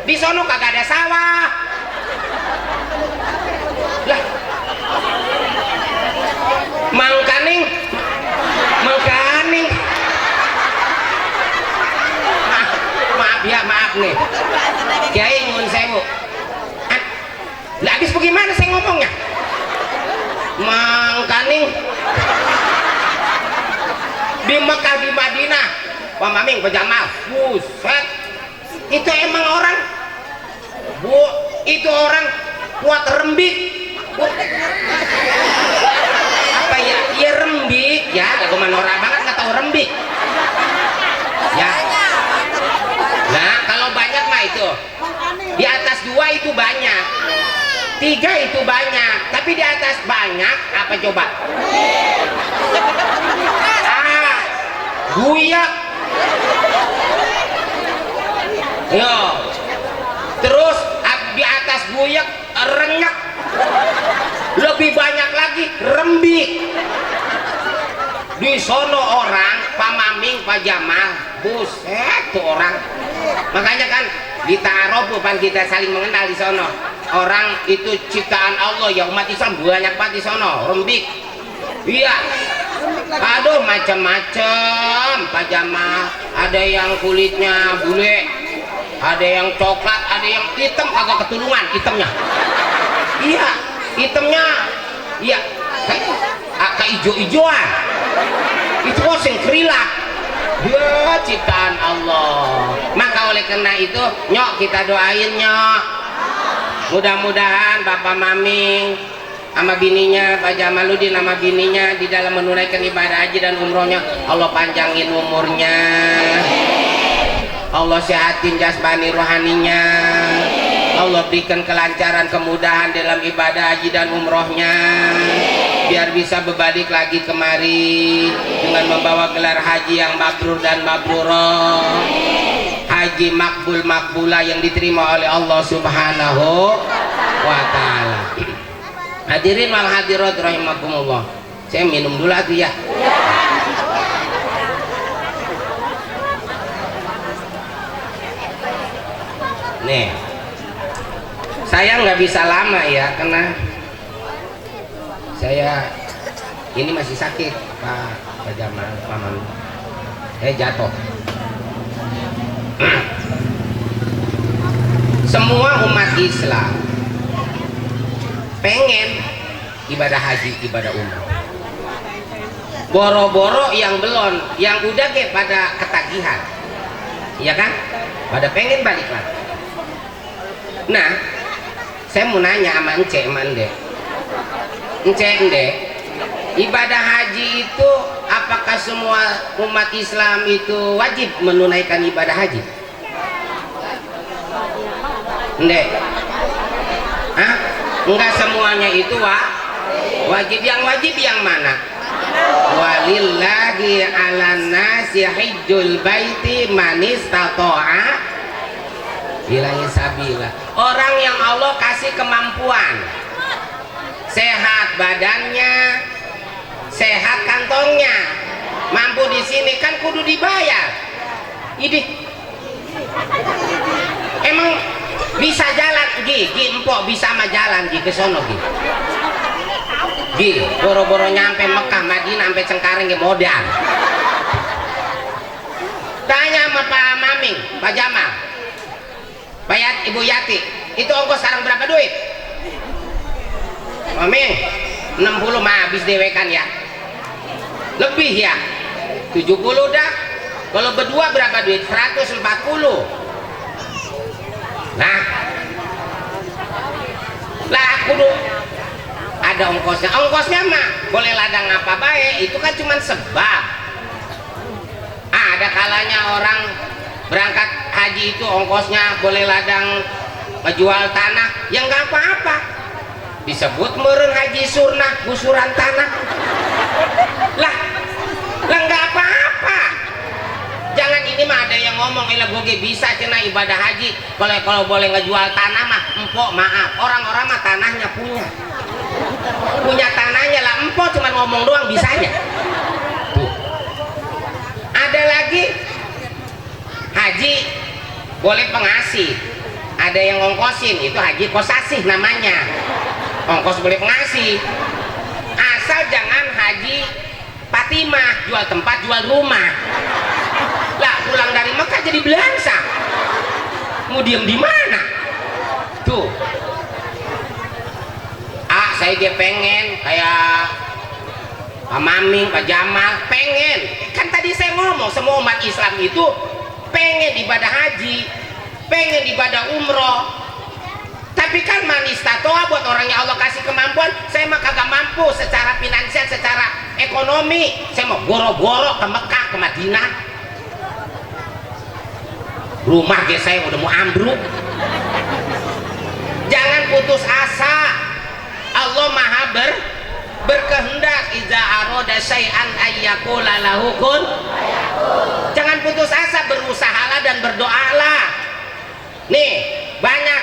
di sono kagak ada sawah. Lah, mangkaning. Maaf nih. Lah habis bagaimana saya ngomongnya? Mangkaning di Mekah di Madinah, Pak Maming, Pak Jamal, buset, itu emang orang, bu, itu orang kuat rembik, apa ya? Ya rembik, ya, aku norak banget nggak tahu rembik, ya. Nah kalau banyak mah itu, di atas 2 itu banyak, 3 itu banyak, tapi di atas banyak apa coba? Guyak. Yo. Terus di atas guyak renyek. Lebih banyak lagi rembik. Di sono orang Pak Maming, Pak Jamal, buset tuh orang. Makanya kan di ta'aruf pan kita saling mengenal di sono. Orang itu ciptaan Allah ya, umat Islam banyak banget di sono, rembik. Iya. Aduh macam-macam Pak Jamal, ada yang kulitnya bule, ada yang coklat, ada yang hitam agak ketulungan hitamnya. Iya, hitamnya iya kayak ijo-ijoan. Itu sing krilak. Ya ciptaan Allah. Maka oleh karena itu nyok kita doain nyok. Mudah-mudahan Bapak Maming sama bininya Pak Jamaluddin sama bininya di dalam menunaikan ibadah haji dan umrohnya Allah panjangin umurnya, Allah sehatin jasmani rohaninya, Allah berikan kelancaran kemudahan dalam ibadah haji dan umrohnya, biar bisa berbalik lagi kemari dengan membawa gelar haji yang mabrur dan mabrurah, haji makbul makbulah yang diterima oleh Allah Subhanahu wa ta'ala. Hadirin wal hadirat rahimakumullah. Saya minum dulu atuh ya. Nih, saya nggak bisa lama ya karena saya ini masih sakit Pak Jamal, Paman. Jatuh. Semua umat Islam pengen ibadah haji, ibadah umrah. Boro-boro yang belum, yang udah kayak pada ketagihan, iya kan? Pada pengen balik lagi. Nah, saya mau nanya sama Ence, ibadah haji itu apakah semua umat Islam itu wajib menunaikan ibadah haji? Ndek? Hah? Enggak semuanya itu wajib. Yang wajib yang mana? Walillahi 'alan nasi hajjul baiti man istata'a ilaihi sabila. Orang yang Allah kasih kemampuan, sehat badannya, sehat kantongnya, mampu di sini kan kudu dibayar. Ini emang bisa jalan Gi empok bisa mah jalan ke sono Gi boro-boro nyampe Mekah Madinah sampai Cengkareng modal. Tanya sama Pak Maming, Pak Jamal, Pak Ibu Yati, itu ongkos sekarang berapa duit? Maming 60 mah habis dewe kan ya, lebih ya 70 dah. Kalau berdua berapa duit? 140. Nah, lah aku dulu ada ongkosnya mah boleh ladang apa baik, itu kan cuma sebab. Ada kalanya orang berangkat haji itu ongkosnya boleh ladang jual tanah, yang nggak apa-apa, disebut meureun haji surnah gusuran tanah. Lah nggak apa-apa. Jangan ini mah ada yang ngomong ilah gue bisa cina ibadah haji kalau boleh ngejual tanah mah empok maaf, orang-orang mah tanahnya punya tanahnya lah, empok cuma ngomong doang bisanya. Tuh. Ada lagi haji boleh pengasih, ada yang ngongkosin, itu haji kosasih namanya, ongkos boleh pengasih, asal jangan haji Fatimah, jual tempat jual rumah. Lah pulang dari Mekah jadi belangsa, mau diem di mana tuh? saya juga pengen kayak Pak Maming, Pak Jamal, pengen. Kan tadi saya ngomong semua umat Islam itu pengen ibadah haji, pengen ibadah umroh. Tapi kan manis tatoa buat orang yang Allah kasih kemampuan. Saya mah kagak mampu secara finansial, secara ekonomi. Saya mau goro-goro ke Mekah, ke Madinah. Rumah guys saya udah mau ambruk. Jangan putus asa. Allah maha berkehendak. Iza aroda syai'an ayyakula lahu kun. Jangan putus asa, berusahalah dan berdoalah. Nih, banyak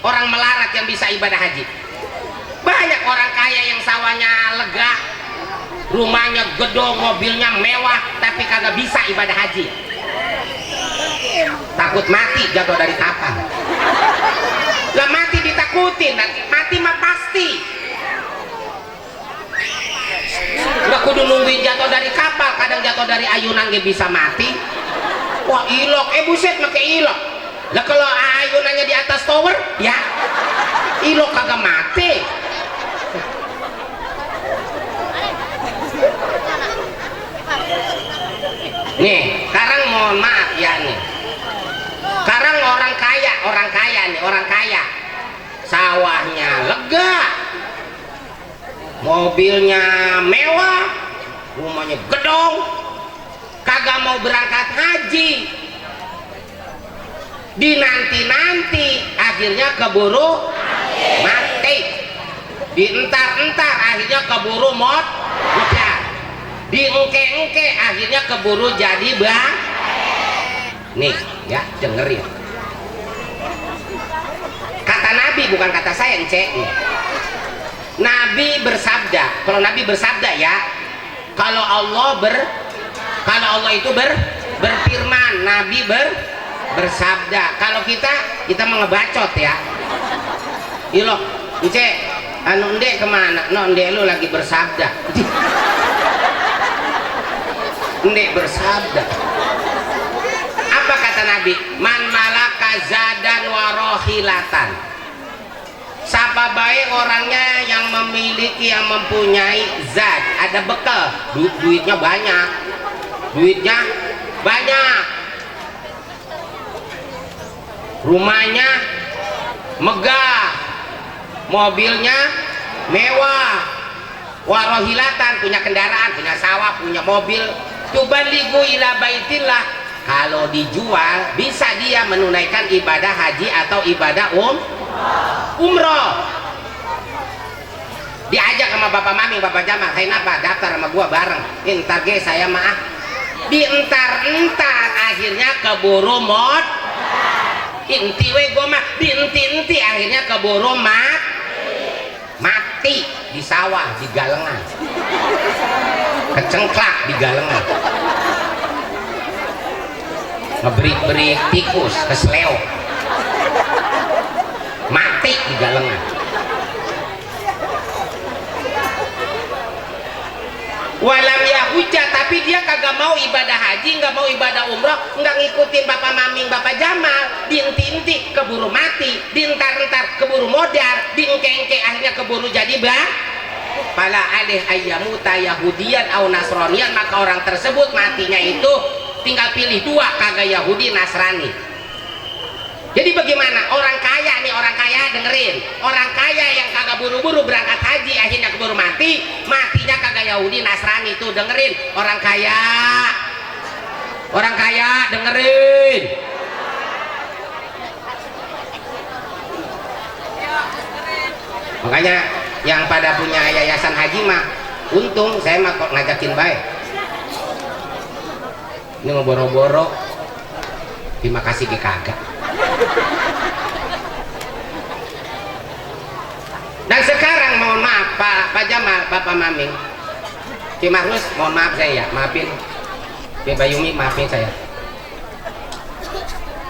orang melarat yang bisa ibadah haji. Banyak orang kaya yang sawahnya lega, rumahnya gedung, mobilnya mewah, tapi kagak bisa ibadah haji. Takut mati jatuh dari kapal. Lah mati ditakutin, mati mah pasti. Nggak kudu nungguin jatuh dari kapal, kadang jatuh dari ayunan gak bisa mati. Wah ilok, buset pakai ilok. Lah kalau ayunannya di atas tower, ya ilok kagak mati. Nih, sekarang mohon maaf ya nih. Sekarang orang kaya nih, orang kaya. Sawahnya lega, mobilnya mewah, rumahnya gedong, kagak mau berangkat haji. Dinanti-nanti akhirnya keburu mati. Dientar-entar akhirnya keburu modar. Diengke-engke akhirnya keburu jadi bang. Nih ya dengerin. Kata Nabi bukan kata saya Ence. Nabi bersabda. Kalau Nabi bersabda ya, kalau Allah itu berfirman, Nabi bersabda. Kalau kita mengebacot ya. Ilo, Ence, anu ndek kemana? No ndek lu lagi bersabda. Ndek bersabda. Apa kata Nabi? Man malaka zadan warohilatan. Siapa baik orangnya yang memiliki, yang mempunyai zat, ada bekal, duitnya banyak, rumahnya megah, mobilnya mewah, warohilatan, punya kendaraan, punya sawah, punya mobil, tubaligu ila baitillah. Kalau dijual bisa dia menunaikan ibadah haji atau ibadah umroh. Diajak sama Bapak Mami, Bapak Jamal, kain apa? Daftar sama gua bareng. Entar ge saya maaf. Dientar-entar akhirnya keburu inti we gua mah dienti-enti akhirnya keburu mati di sawah, di galengan. Kecengklak di galengan. Ngeberik-berik tikus, kesleo. Mati di galengan. Walam yahujah, tapi dia kagak mau ibadah haji, nggak mau ibadah umroh, nggak ngikutin Bapak Maming, Bapak Jamal. Diinti-inti keburu mati, dientar-entar keburu modar, diengke-engke akhirnya keburu jadi bang. Pala alih ayyamuta Yahudian au Nasronian, maka orang tersebut matinya itu tinggal pilih dua, kagak Yahudi Nasrani. Jadi bagaimana orang kaya nih, orang kaya dengerin, orang kaya yang kagak buru-buru berangkat haji akhirnya keburu matinya kagak Yahudi Nasrani. Tuh dengerin, orang kaya dengerin. Makanya yang pada punya yayasan haji mah untung, saya mah kok ngajakin baik. Ini mau boro-boro, terima kasih di kagak. Dan sekarang mohon maaf Pak Jamal, Bapak Maming, Ki Mahrus, mohon maaf saya ya, maafin Ki Bayumi, maafin saya.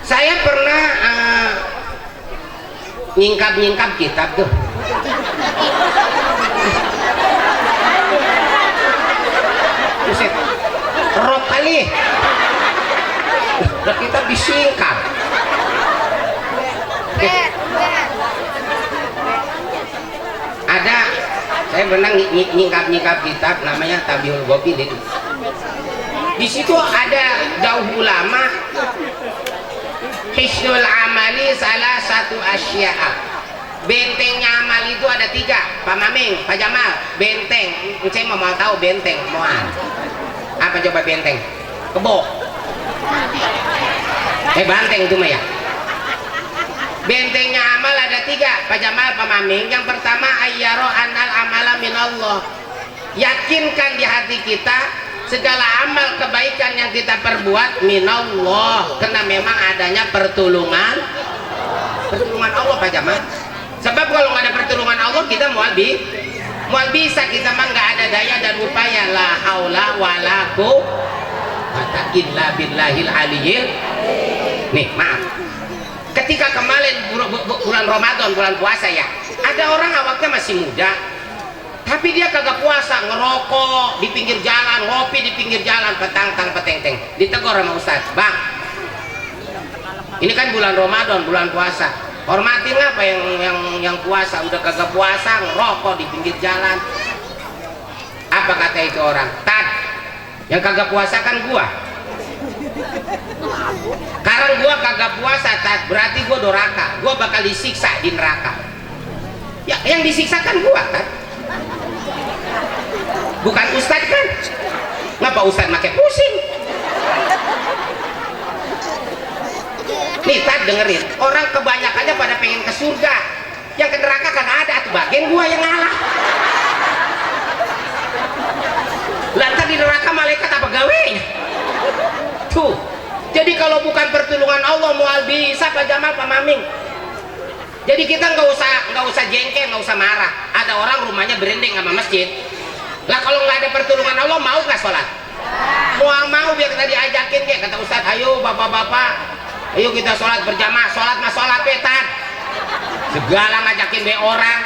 Saya pernah nyingkap kitab tuh. Buset, rob kali. Lah kita disingkap. pernah nyingkap kitab namanya Tabihul Ghafilin. Di situ ada jauh ulama, hisnul amali salah satu asya'a. Bentengnya amal itu ada 3. Pak Maming, Pak Jamal, benteng. Saya mau tahu benteng, mohon. Apa coba benteng? Kebo. Banteng itu mah ya. Bentengnya amal ada 3, Pak Jamal, Pak Maming. Yang pertama ayyaro anal amala minallah. Yakinkan di hati kita segala amal kebaikan yang kita perbuat minallah, karena memang adanya pertolongan Allah, Pak Jamal. Sebab kalau nggak ada pertolongan Allah kita mual bisa, kita mah nggak ada daya dan upaya. La haula wala quwwata illa billahil aliyil. Nih maaf, ketika kemarin bulan Ramadan, bulan puasa ya, ada orang awaknya masih muda tapi dia kagak puasa, ngerokok di pinggir jalan, ngopi di pinggir jalan, peteng-teng. Ditegur sama Ustaz, bang, ini kan bulan Ramadan, bulan puasa, hormatin apa yang puasa, udah kagak puasa ngerokok di pinggir jalan. Apa kata itu orang? Tad, yang kagak puasa kan gua. Sekarang gua kagak puasa, Tad, berarti gua doraka, gua bakal disiksa di neraka. Ya, yang disiksa kan gua, Tad, bukan Ustad kan? Ngapa Ustad makin pusing? Nih Tad, dengerin, orang kebanyakannya pada pengen ke surga, yang ke neraka kagak ada. Tuh bagian gua yang ngalah. Lantas di neraka malaikat apa gawenya? Tuh, jadi kalau bukan pertolongan Allah mual bisa, Pak Jamal, Pak Maming. Jadi kita nggak usah jengkel, nggak usah marah. Ada orang rumahnya berending sama masjid. Lah kalau nggak ada pertolongan Allah mau nggak sholat? Mau biar kita diajakin kayak kata Ustaz, ayo bapak-bapak, ayo kita sholat berjamaah. Sholat mah sholat petan. Segala ngajakin be orang.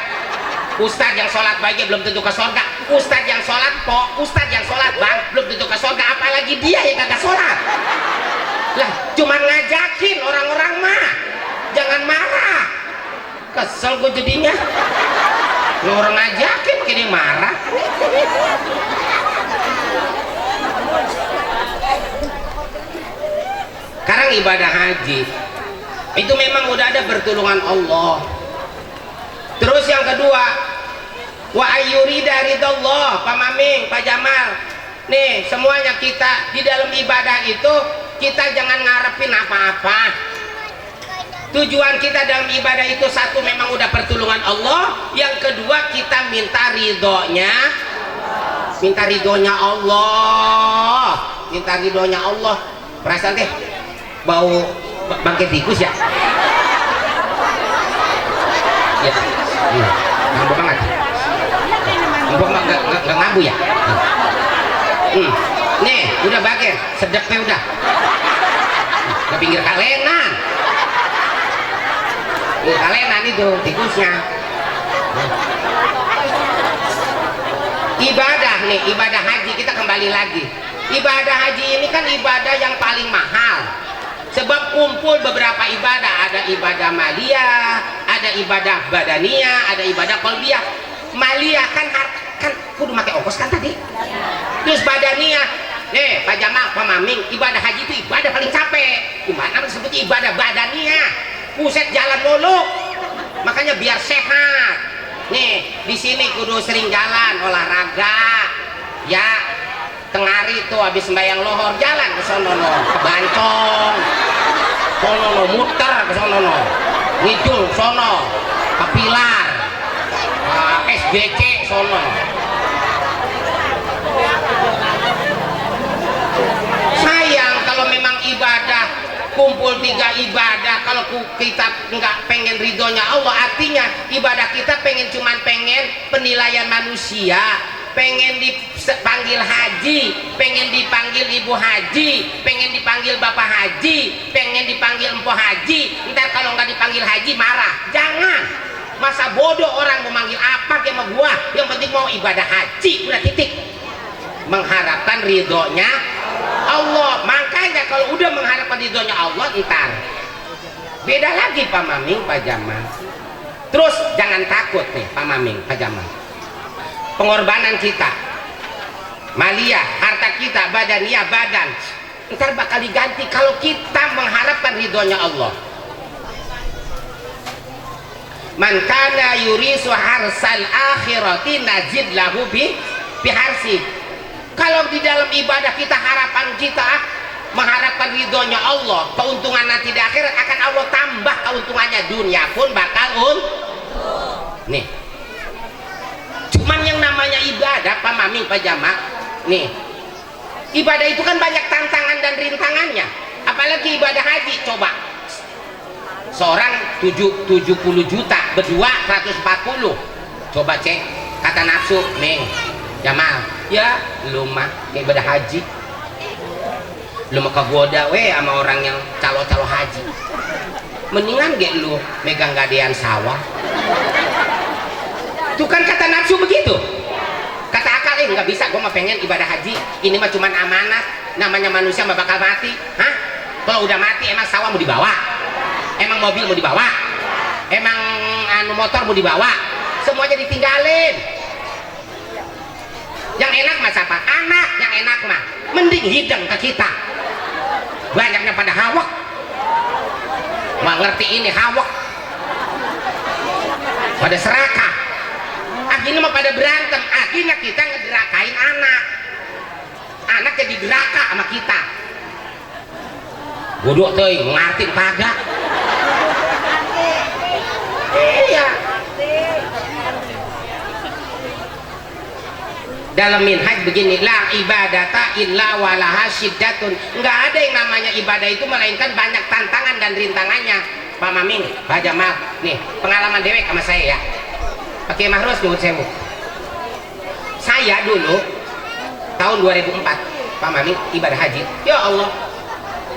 Ustaz yang sholat baiknya belum tentu ke surga. Ustaz yang sholat Ustaz yang sholat bang belum tentu ke surga. Apalagi dia yang kagak sholat. Lah cuman ngajakin orang-orang mah. Jangan marah. Kesel gue jadinya. Orang ngajakin kini marah. Sekarang ibadah haji itu memang udah ada pertolongan Allah. Terus yang kedua, wa ayyurida ridallah, Pak Maming, Pak Jamal. Nih semuanya kita di dalam ibadah itu kita jangan ngarepin apa-apa. Tujuan kita dalam ibadah itu satu memang udah pertolongan Allah, yang kedua kita minta ridhonya Allah, minta ridhonya Allah. Perasaan teh bau bangkit tikus ya? Ya, ngambu banget. Ngambu nggak ngambu ya? Nih, udah bagian, sedapnya udah. Ke pinggir kalenan. Kalenan itu tikusnya. Ibadah nih, ibadah haji kita kembali lagi. Ibadah haji ini kan ibadah yang paling mahal. Sebab kumpul beberapa ibadah, ada ibadah maliyah, ada ibadah badaniyah, ada ibadah qalbiyah. Maliyah kan kudu pakai ongkos kan tadi. Terus badaniyah, Pak Jamal, Pak Maming, ibadah haji itu ibadah paling capek. Gimana disebutnya ibadah badaniyah? Puset jalan mulu, makanya biar sehat. Nih di sini kudu sering jalan, olahraga, ya. Tengari tuh habis sembahyang lohor jalan ke sono ke Bancong, sono muter ke sono, ngidul sono ke Pilar, SBC sono. Sayang kalau memang ibadah kumpul 3 ibadah, kalau kita nggak pengen ridhonya Allah, artinya ibadah kita pengen penilaian manusia, pengen dipanggil haji, pengen dipanggil ibu haji, pengen dipanggil bapak haji, pengen dipanggil empo haji. Ntar kalau nggak dipanggil haji marah. Jangan, masa bodoh orang mau manggil apa kayak sama gua, yang penting mau ibadah haji, udah titik. Mengharapkan ridhonya Allah. Makanya kalau udah mengharapkan ridhonya Allah, ntar beda lagi Pak Maming, Pak Jamal. Terus jangan takut nih Pak Maming, Pak Jamal. pengorbanan kita, maliyah, harta kita, badaniah, badan, ntar bakal diganti kalau kita mengharapkan ridhonya Allah. Man kana yurisu harsal akhirati nazid lahu biharsi. Kalau di dalam ibadah kita harapan kita mengharapkan ridhonya Allah, keuntungan nanti di akhirat akan Allah tambah keuntungannya, dunia pun bakal nih. Cuman yang namanya ibadah, Pak Maming, Pak Jamal, nih, ibadah itu kan banyak tantangan dan rintangannya. Apalagi ibadah haji, coba seorang 70 juta, berdua 140. Coba cek kata nafsu, nih Jamal, ya lu mah ibadah haji, lu mah kegoda sama orang yang calo-calo haji. Mendingan gak lu megang gadean sawah. Itu kan kata nafsu begitu. Kata akal, nggak bisa, gue mah pengen ibadah haji, ini mah cuman amanat, namanya manusia mah bakal mati. Hah? Kalau udah mati emang sawah mau dibawa? Emang mobil mau dibawa? Emang motor mau dibawa? Semuanya ditinggalin. Yang enak mah siapa? Anak yang enak mah mending hidang ke kita. Banyaknya pada hawak, nggak ngerti ini hawak, pada serakah. Akhirnya mah pada berantem. Akhirnya kita ngederakain anak jadi deraka sama kita. Bodoh tuh ngerti kagak. Iya. Dalam minhaj begini, la ibadata illa walaha syiddatun. Nggak ada yang namanya ibadah itu melainkan banyak tantangan dan rintangannya. Pak Maming, Pak Jamal, nih pengalaman dewek sama saya ya. Pakai Mahrus nyebut sewu. Saya dulu tahun 2004, Pak Maming, ibadah haji. Ya Allah,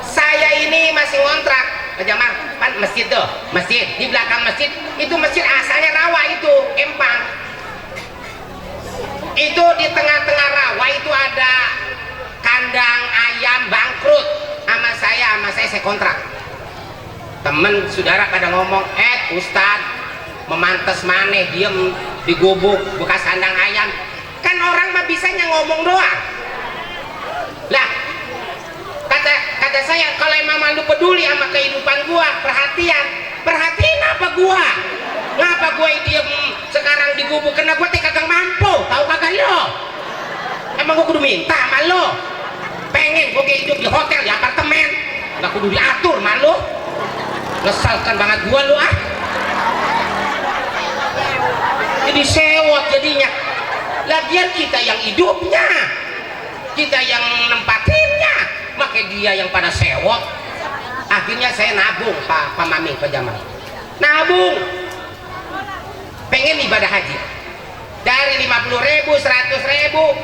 saya ini masih ngontrak, Pak Jamal, kan masjid tuh, masjid di belakang masjid itu masjid asalnya rawa itu, empang. Itu di tengah-tengah rawa itu ada kandang ayam bangkrut. Sama saya kontrak. Temen saudara pada ngomong, Ustad memantes maneh diem di gubuk bekas kandang ayam. Kan orang mah bisanya ngomong doang. Lah, kata saya, kalau emang lu peduli sama kehidupan gua, perhatiin apa gua. Ngapa gua diem sekarang di gubuk? Karena gua kagak mampu, tahu kagak lo? Emang gua kudu minta sama lo? Pengen gua hidup di hotel, di apartemen, nggak kudu diatur sama lo. Ngesalkan banget gua lo ah. Jadi sewot jadinya. Lagian kita yang hidupnya, kita yang nempatinnya, makanya dia yang pada sewot. Akhirnya saya nabung, Pak Maming, Pak Jamal, nabung pengen ibadah haji dari 50.000, 100.000